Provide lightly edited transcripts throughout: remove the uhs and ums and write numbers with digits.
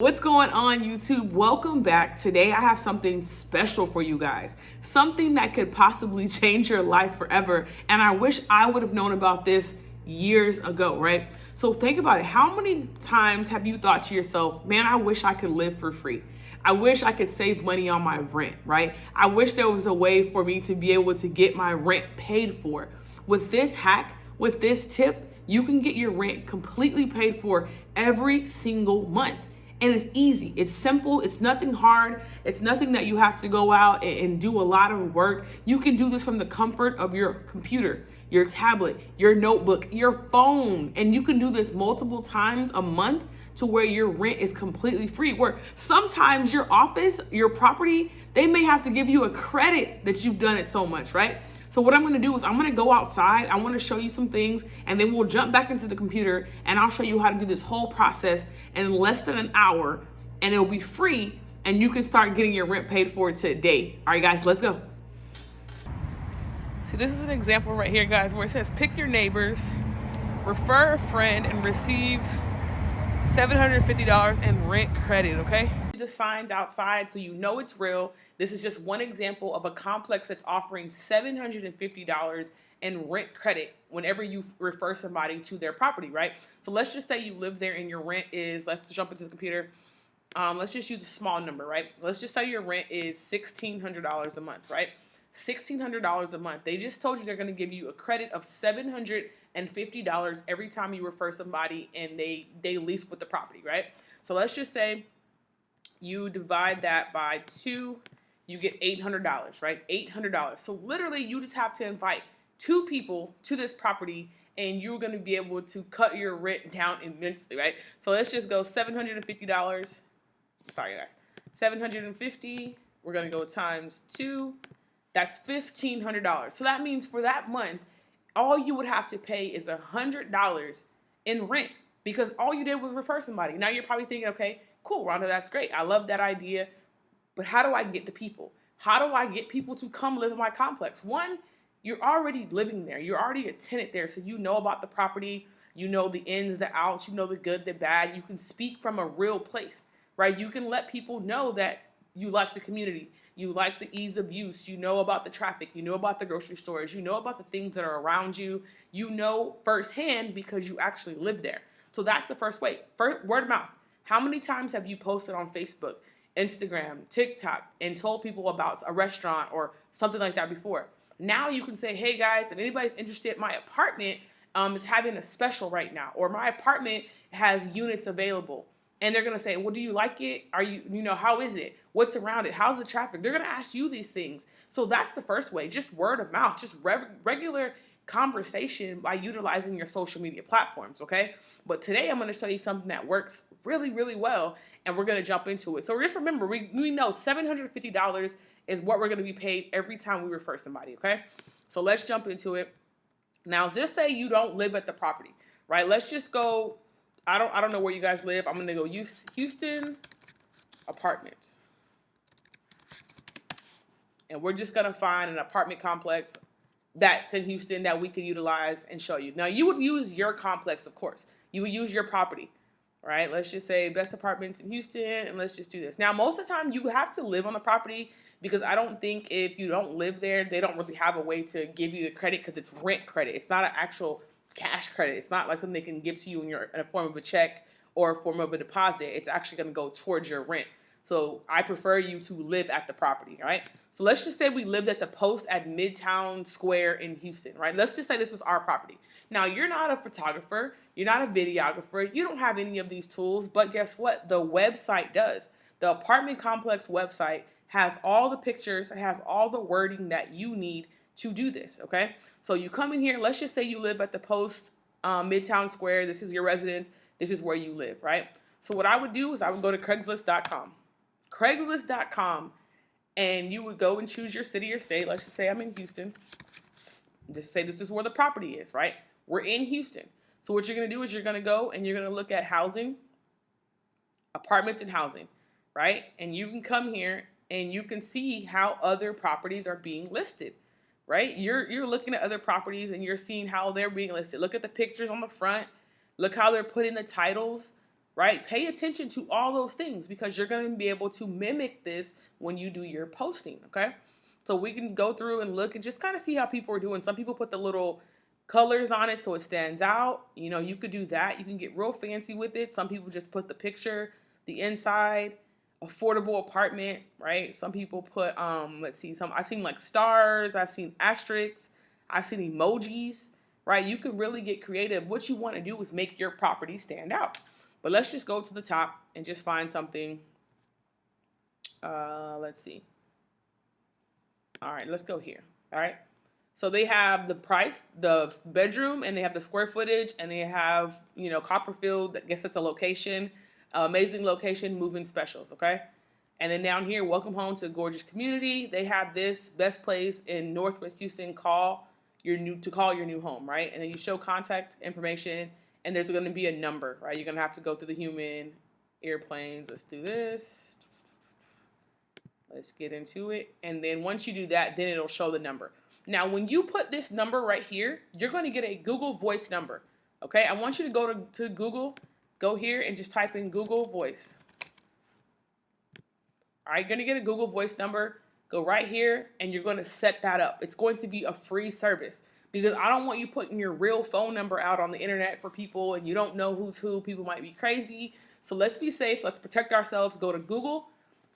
What's going on, YouTube? Welcome back. Today I have something special for you guys. Something that could possibly change your life forever. And I wish I would have known about this years ago, right? So think about it. How many times have you thought to yourself, man, I wish I could live for free? I wish I could save money on my rent, right? I wish there was a way for me to be able to get my rent paid for. With this hack, with this tip, you can get your rent completely paid for every single month. And it's easy, it's simple, it's nothing hard, it's nothing that you have to go out and do a lot of work. You can do this from the comfort of your computer, your tablet, your notebook, your phone, and you can do this multiple times a month to where your rent is completely free. Where sometimes your office, your property, they may have to give you a credit that you've done it so much, right? So what I'm gonna do is I'm gonna go outside, I wanna show you some things, and then we'll jump back into the computer and I'll show you how to do this whole process in less than an hour, and it'll be free, and you can start getting your rent paid for today. All right, guys, let's go. See, this is an example right here, guys, where it says pick your neighbors, refer a friend, and receive $750 in rent credit, okay? The signs outside so you know it's real. This is just one example of a complex that's offering $750 in rent credit whenever you refer somebody to their property, right? So let's just say you live there and your rent is, let's jump into the computer. Let's just use a small number, right? Let's just say your rent is $1,600 a month, right? $1,600 a month. They just told you they're going to give you a credit of $750 every time you refer somebody and they lease with the property, right? So let's just say you divide that by 2, you get $800, right? $800. So literally you just have to invite 2 people to this property and you're going to be able to cut your rent down immensely, right? So let's just go $750. Sorry, guys. 750. We're going to go times 2. That's $1,500. So that means for that month, all you would have to pay is $100 in rent because all you did was refer somebody. Now you're probably thinking, okay, cool, Rhonda, that's great. I love that idea. But how do I get the people? How do I get people to come live in my complex? One, you're already living there. You're already a tenant there. So you know about the property. You know the ins, the outs. You know the good, the bad. You can speak from a real place, right? You can let people know that you like the community. You like the ease of use. You know about the traffic. You know about the grocery stores. You know about the things that are around you. You know firsthand because you actually live there. So that's the first way. Word of mouth. How many times have you posted on Facebook, Instagram, TikTok, and told people about a restaurant or something like that before? Now you can say, hey guys, if anybody's interested, my apartment is having a special right now, or my apartment has units available. And they're gonna say, well, do you like it? Are you know, how is it? What's around it? How's the traffic? They're gonna ask you these things. So that's the first way, just word of mouth, just regular conversation by utilizing your social media platforms, okay? But today I'm gonna show you something that works really, really well, and we're gonna jump into it. So just remember, we know $750 is what we're gonna be paid every time we refer somebody, okay? So let's jump into it. Now, just say you don't live at the property, right? Let's just go, I don't know where you guys live. I'm gonna go Houston apartments. And we're just gonna find an apartment complex that's in Houston that we can utilize and show you. Now, you would use your complex, of course. You would use your property, right? Let's just say best apartments in Houston, and let's just do this. Now, most of the time, you have to live on the property because I don't think if you don't live there, they don't really have a way to give you the credit because it's rent credit. It's not an actual cash credit. It's not like something they can give to you in a form of a check or a form of a deposit. It's actually going to go towards your rent. So I prefer you to live at the property, all right? So let's just say we lived at the Post at Midtown Square in Houston, right? Let's just say this was our property. Now, you're not a photographer. You're not a videographer. You don't have any of these tools, but guess what? The website does. The apartment complex website has all the pictures. It has all the wording that you need to do this, okay? So you come in here. Let's just say you live at the Post Midtown Square. This is your residence. This is where you live, right? So what I would do is I would go to Craigslist.com. Craigslist.com, and you would go and choose your city or state. Let's just say I'm in Houston. Just say this is where the property is, right? We're in Houston. So what you're going to do is you're going to go and you're going to look at housing, apartments and housing, right? And you can come here and you can see how other properties are being listed, right? You're looking at other properties and you're seeing how they're being listed. Look at the pictures on the front. Look how they're putting the titles, right? Pay attention to all those things because you're going to be able to mimic this when you do your posting, okay? So we can go through and look and just kind of see how people are doing. Some people put the little colors on it so it stands out. You know, you could do that. You can get real fancy with it. Some people just put the picture, the inside, affordable apartment, right? Some people put let's see, I've seen like stars, I've seen asterisks, I've seen emojis, right? You can really get creative. What you want to do is make your property stand out. But let's just go to the top and just find something. Let's see. All right, let's go here. All right. So they have the price, the bedroom, and they have the square footage, and they have, you know, Copperfield. I guess it's a location, amazing location, moving specials. Okay. And then down here, welcome home to a gorgeous community. They have this best place in Northwest Houston. Call your new home, right? And then you show contact information, and there's going to be a number, right? You're going to have to go through the human, airplanes. Let's do this. Let's get into it. And then once you do that, then it'll show the number. Now, when you put this number right here, you're going to get a Google Voice number. Okay, I want you to go to Google, go here and just type in Google Voice. All right, you're going to get a Google Voice number. Go right here and you're going to set that up. It's going to be a free service because I don't want you putting your real phone number out on the internet for people and you don't know who's who. People might be crazy. So let's be safe. Let's protect ourselves. Go to Google,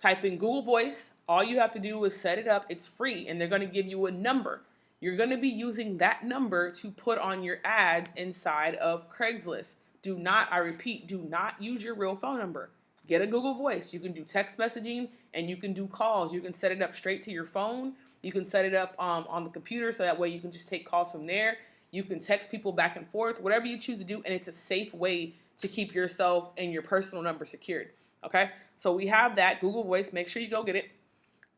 type in Google Voice. All you have to do is set it up. It's free and they're going to give you a number. You're going to be using that number to put on your ads inside of Craigslist. Do not, I repeat, do not use your real phone number. Get a Google Voice. You can do text messaging and you can do calls. You can set it up straight to your phone. You can set it up on the computer so that way you can just take calls from there. You can text people back and forth, whatever you choose to do, and it's a safe way to keep yourself and your personal number secured. Okay, so we have that Google Voice. Make sure you go get it.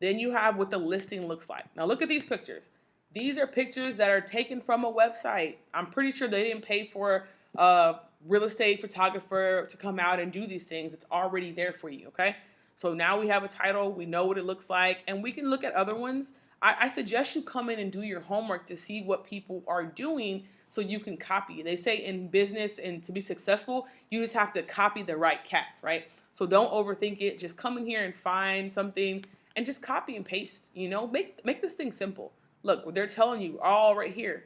Then you have what the listing looks like. Now look at these pictures. These are pictures that are taken from a website. I'm pretty sure they didn't pay for a real estate photographer to come out and do these things. It's already there for you, okay? So now we have a title. We know what it looks like, and we can look at other ones. I suggest you come in and do your homework to see what people are doing so you can copy. They say in business and to be successful, you just have to copy the right cats, right? So don't overthink it. Just come in here and find something and just copy and paste, you know? Make this thing simple. Look, they're telling you all right here.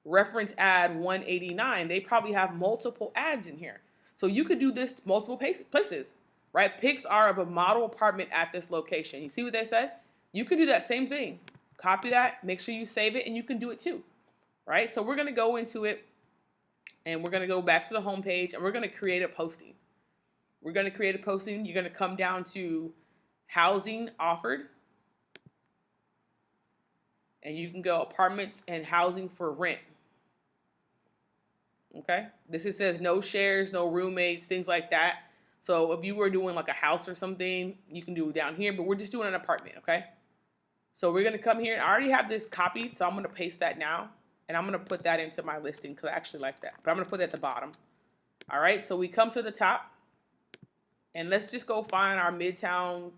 Reference ad 189. They probably have multiple ads in here. So you could do this multiple places, right? Pics are of a model apartment at this location. You see what they said? You can do that same thing. Copy that, make sure you save it, and you can do it too, right? So we're going to go into it, and we're going to go back to the home page, and we're going to create a posting. We're going to create a posting. You're going to come down to housing offered. And you can go apartments and housing for rent. Okay. This it says no shares, no roommates, things like that. So if you were doing like a house or something, you can do it down here, but we're just doing an apartment. Okay. So we're going to come here. I already have this copied, so I'm going to paste that now. And I'm going to put that into my listing because I actually like that. But I'm going to put it at the bottom. All right. So we come to the top. And let's just go find our Midtown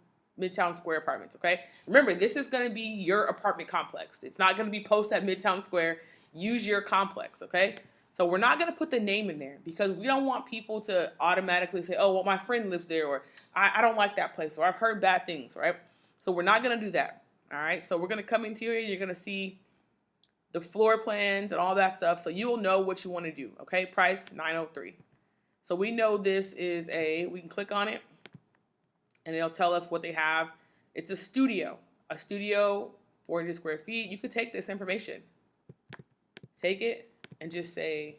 Square apartments, okay? Remember, this is going to be your apartment complex. It's not going to be posted at Midtown Square. Use your complex, okay? So we're not going to put the name in there because we don't want people to automatically say, oh, well, my friend lives there, or I don't like that place, or I've heard bad things, right? So we're not going to do that, all right? So we're going to come into here. You're going to see the floor plans and all that stuff, so you will know what you want to do, okay? Price, $903. So we know this is we can click on it, and it'll tell us what they have. It's a studio, 400 square feet. You could take this information, take it, and just say,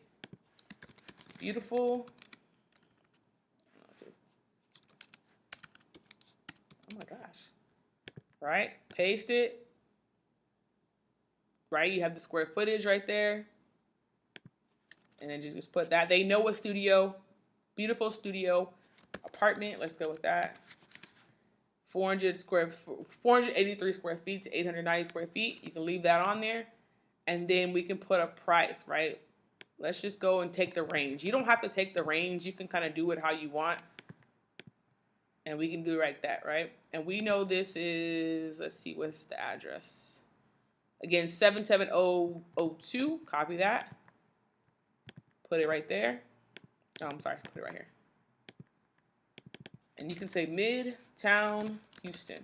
beautiful. Oh my gosh. Right? Paste it. Right? You have the square footage right there. And then just put that. They know a studio, beautiful studio, apartment. Let's go with that. 483 square feet to 890 square feet. You can leave that on there. And then we can put a price, right? Let's just go and take the range. You don't have to take the range. You can kind of do it how you want. And we can do it like that, right? And we know this is, let's see, what's the address? Again, 77002. Copy that. Put it right there. Oh, I'm sorry. Put it right here. And you can say Midtown Houston,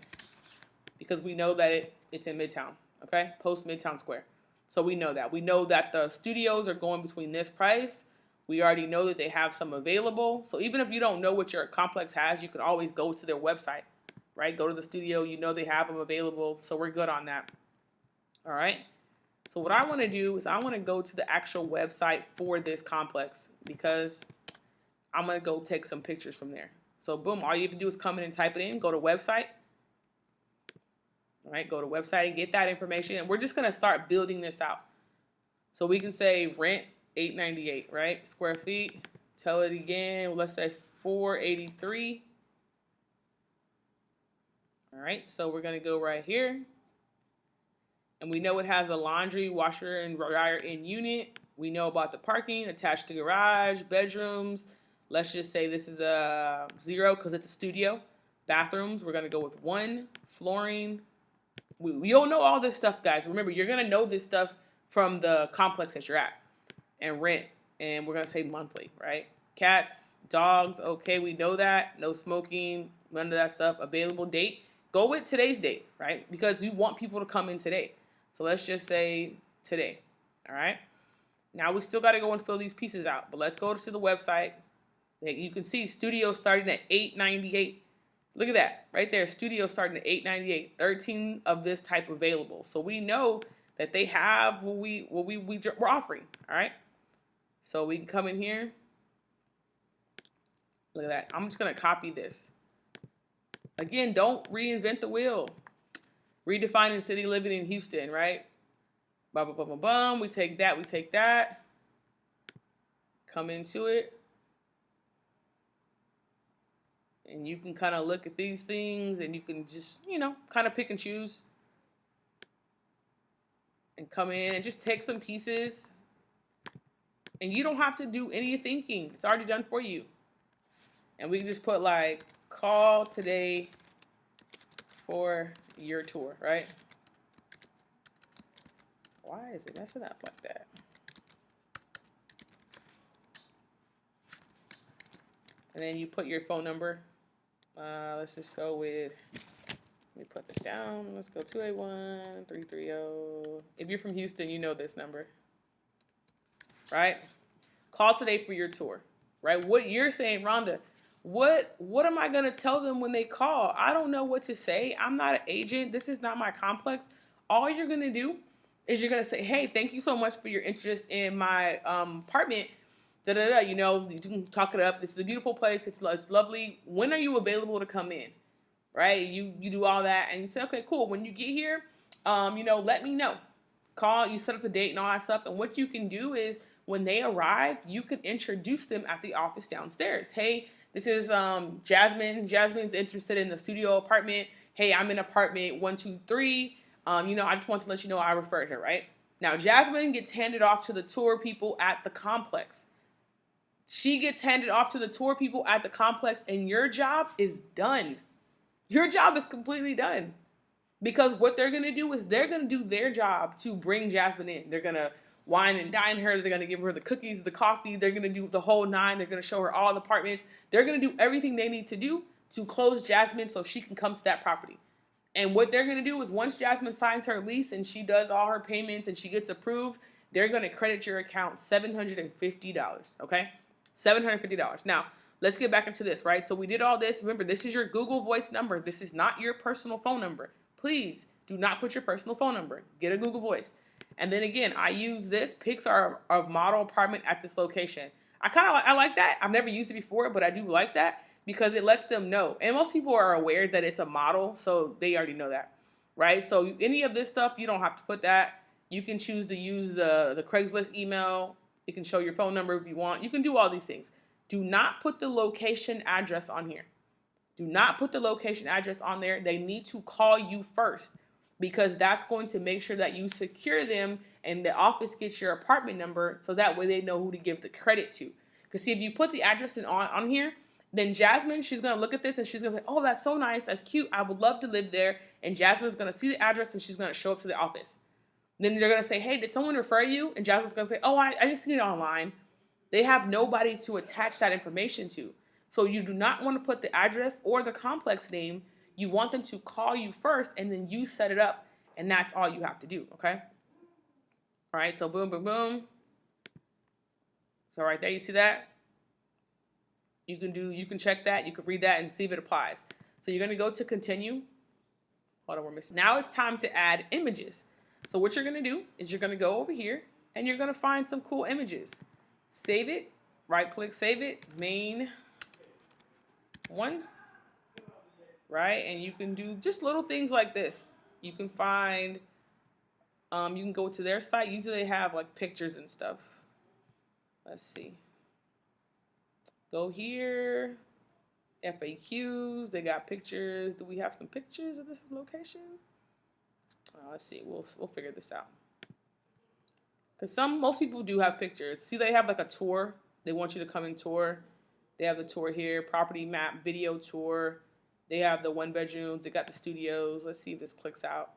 because we know that it's in Midtown, okay? Post Midtown Square. So we know that. We know that the studios are going between this price. We already know that they have some available. So even if you don't know what your complex has, you can always go to their website, right? Go to the studio. You know they have them available. So we're good on that. All right. So what I want to do is I want to go to the actual website for this complex, because I'm going to go take some pictures from there. So boom, all you have to do is come in and type it in, go to website. All right, go to website, get that information, and we're just going to start building this out. So we can say rent $8.98, right? Square feet. Tell it again. Let's say $4.83. All right, so we're going to go right here. And we know it has a laundry, washer, and dryer in unit. We know about the parking, attached to garage, bedrooms. Let's just say this is a 0 because it's a studio. Bathrooms, we're going to go with 1. Flooring. We don't know all this stuff, guys. Remember, you're going to know this stuff from the complex that you're at. And rent. And we're going to say monthly, right? Cats, dogs, okay, we know that. No smoking, none of that stuff. Available date. Go with today's date, right? Because you want people to come in today. So let's just say today, all right? Now we still got to go and fill these pieces out. But let's go to the website. You can see studio starting at $8.98. Look at that right there. Studio starting at $8.98. 13 of this type available. So we know that they have what we're offering. All right. So we can come in here. Look at that. I'm just gonna copy this. Again, don't reinvent the wheel. Redefining city living in Houston, right? Bum, bum, bum, bum. We take that. We take that. Come into it. And you can kind of look at these things and you can just, kind of pick and choose. And come in and just take some pieces. And you don't have to do any thinking. It's already done for you. And we can just put like, call today for your tour, right? Why is it messing up like that? And then you put your phone number. Let's just go with, let me put this down. Let's go 281-330. If you're from Houston, you know this number, right? Call today for your tour, right? What you're saying, Rhonda, what am I going to tell them when they call? I don't know what to say. I'm not an agent. This is not my complex. All you're going to do is you're going to say, hey, thank you so much for your interest in my apartment. You can talk it up. This is a beautiful place. It's lovely. When are you available to come in? Right? You do all that and you say, okay, cool. When you get here, let me know. Call, you set up the date and all that stuff. And what you can do is when they arrive, you can introduce them at the office downstairs. Hey, this is Jasmine. Jasmine's interested in the studio apartment. Hey, I'm in apartment 123. I just want to let you know I referred her, right? Now, Jasmine gets handed off to the tour people at the complex. She gets handed off to the tour people at the complex, and your job is done. Your job is completely done. Because what they're going to do is they're going to do their job to bring Jasmine in. They're going to wine and dine her. They're going to give her the cookies, the coffee. They're going to do the whole 9. They're going to show her all the apartments. They're going to do everything they need to do to close Jasmine so she can come to that property. And what they're going to do is once Jasmine signs her lease and she does all her payments and she gets approved, they're going to credit your account $750, okay? $750. Now, let's get back into this, right? So we did all this. Remember, this is your Google Voice number. This is not your personal phone number. Please do not put your personal phone number. Get a Google Voice. And then again, I use this pics of model apartment at this location. I like that. I've never used it before, but I do like that because it lets them know. And most people are aware that it's a model, so they already know that, right? So any of this stuff, you don't have to put that. You can choose to use the Craigslist email. You can show your phone number if you want. You can do all these things. Do not put the location address on here. Do not put the location address on there. They need to call you first because that's going to make sure that you secure them and the office gets your apartment number so that way they know who to give the credit to. Because see, if you put the address on here, then Jasmine, she's going to look at this and she's going to say, oh, that's so nice. That's cute. I would love to live there. And Jasmine's going to see the address and she's going to show up to the office. Then they're going to say, hey, did someone refer you? And Jasmine's going to say, oh, I just seen it online. They have nobody to attach that information to. So you do not want to put the address or the complex name. You want them to call you first, and then you set it up, and that's all you have to do, okay? All right, so boom, boom, boom. So right there, you see that? You can check that, you can read that and see if it applies. So you're gonna go to continue. Hold on, we're missing. Now it's time to add images. So what you're gonna do is you're gonna go over here and you're gonna find some cool images. Save it, right click, save it, main one, right? And you can do just little things like this. You can find, you can go to their site. Usually they have like pictures and stuff. Let's see. Go here, FAQs, they got pictures. Do we have some pictures of this location? Let's see, we'll figure this out. Because most people do have pictures. See, they have like a tour. They want you to come and tour. They have the tour here, property map, video tour. They have the 1 bedrooms. They got the studios. Let's see if this clicks out.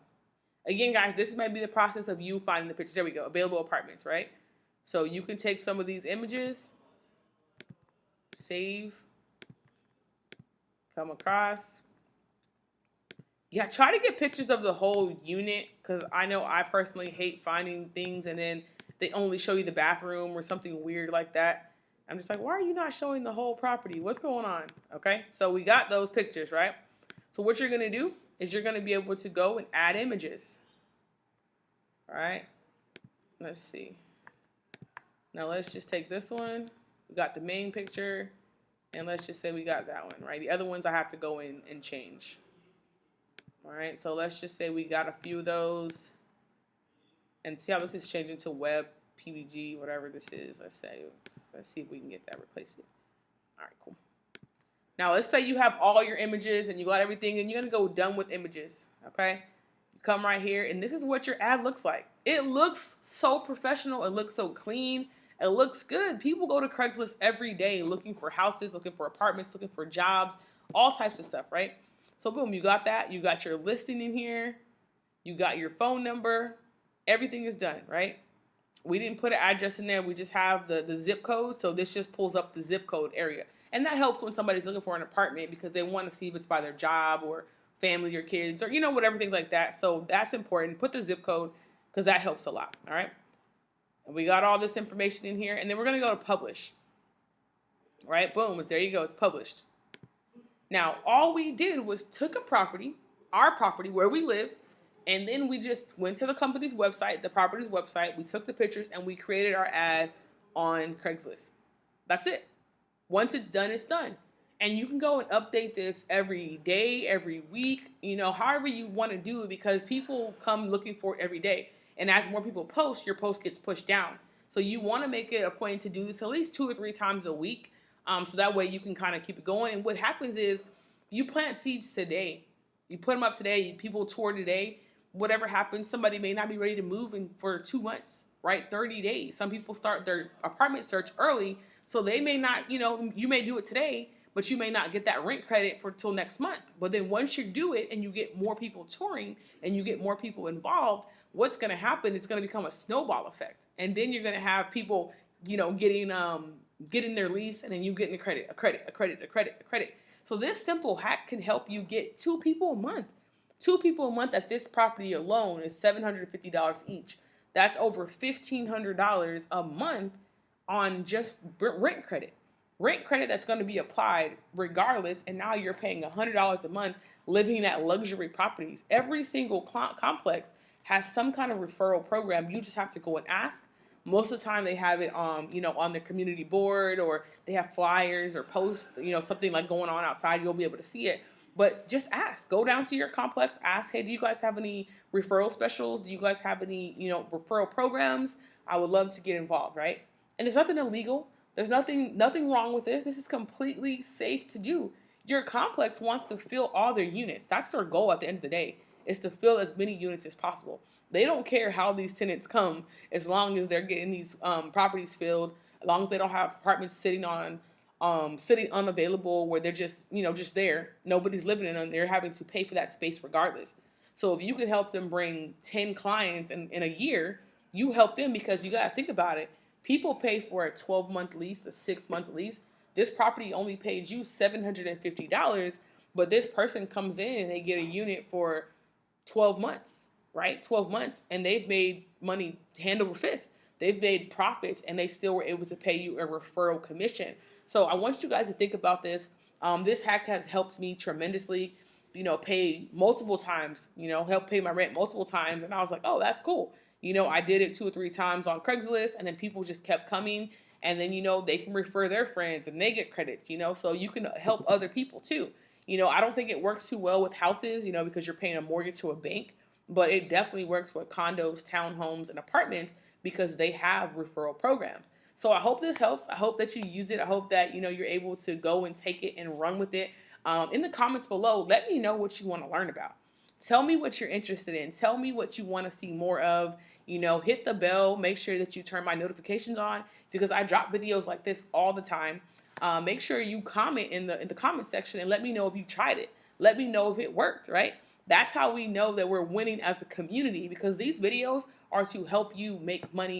Again, guys, this might be the process of you finding the pictures. There we go, available apartments, right? So you can take some of these images, save, come across. Yeah, try to get pictures of the whole unit, because I know I personally hate finding things and then they only show you the bathroom or something weird like that. I'm just like, why are you not showing the whole property? What's going on? Okay, so we got those pictures, right? So what you're going to do is you're going to be able to go and add images. All right, let's see. Now let's just take this one. We got the main picture, and let's just say we got that one, right? The other ones I have to go in and change. All right, so let's just say we got a few of those, and see how this is changing to web, PBG, whatever this is. Let's see if we can get that replaced. All right, cool. Now let's say you have all your images and you got everything, and you're gonna go done with images, okay? You come right here, and this is what your ad looks like. It looks so professional. It looks so clean. It looks good. People go to Craigslist every day looking for houses, looking for apartments, looking for jobs, all types of stuff, right? So boom, you got that. You got your listing in here. You got your phone number. Everything is done, right? We didn't put an address in there. We just have the zip code. So this just pulls up the zip code area. And that helps when somebody's looking for an apartment because they want to see if it's by their job or family or kids or, you know, whatever, things like that. So that's important. Put the zip code because that helps a lot, all right? And we got all this information in here. And then we're going to go to publish. All right, boom. There you go. It's published. Now, all we did was took a property, our property where we live, and then we just went to the company's website, the property's website. We took the pictures and we created our ad on Craigslist. That's it. Once it's done, it's done. And you can go and update this every day, every week, you know, however you want to do it, because people come looking for it every day. And as more people post, your post gets pushed down. So you want to make it a point to do this at least 2 or 3 times a week. So that way you can kind of keep it going. And what happens is you plant seeds today. You put them up today. People tour today. Whatever happens, somebody may not be ready to move in for 2 months, right? 30 days. Some people start their apartment search early. So they may not, you know, you may do it today, but you may not get that rent credit for till next month. But then once you do it and you get more people touring and you get more people involved, what's going to happen? It's going to become a snowball effect. And then you're going to have people, you know, getting their lease, and then you getting a credit. So this simple hack can help you get 2 people a month. 2 people a month at this property alone is $750 each. That's over $1,500 a month on just rent credit. Rent credit that's going to be applied regardless, and now you're paying $100 a month living at luxury properties. Every single complex has some kind of referral program. You just have to go and ask. Most of the time they have it you know, on their community board, or they have flyers or posts, you know, something like going on outside. You'll be able to see it. But just ask. Go down to your complex. Ask, hey, do you guys have any referral specials? Do you guys have any, you know, referral programs? I would love to get involved, right? And there's nothing illegal. There's nothing wrong with this. This is completely safe to do. Your complex wants to fill all their units. That's their goal at the end of the day, is to fill as many units as possible. They don't care how these tenants come, as long as they're getting these properties filled, as long as they don't have apartments sitting unavailable where they're just, you know, just there. Nobody's living in them. They're having to pay for that space regardless. So if you can help them bring 10 clients in a year, you help them, because you got to think about it. People pay for a 12-month lease, a 6-month lease. this property only paid you $750, but this person comes in and they get a unit for 12 months, right? 12 months, and they've made money hand over fist. They've made profits, and they still were able to pay you a referral commission. So I want you guys to think about this. This hack has helped me tremendously, pay multiple times, help pay my rent multiple times. And I was like, oh, that's cool. I did it 2 or 3 times on Craigslist, and then people just kept coming. And then, they can refer their friends and they get credits, so you can help other people too. I don't think it works too well with houses, because you're paying a mortgage to a bank, but it definitely works with condos, townhomes, and apartments because they have referral programs. So I hope this helps. I hope that you use it. I hope that, you're able to go and take it and run with it. In the comments below, let me know what you want to learn about. Tell me what you're interested in. Tell me what you want to see more of. Hit the bell. Make sure that you turn my notifications on because I drop videos like this all the time. Make sure you comment in the comment section and let me know if you tried it. Let me know if it worked, right? That's how we know that we're winning as a community because these videos are to help you make money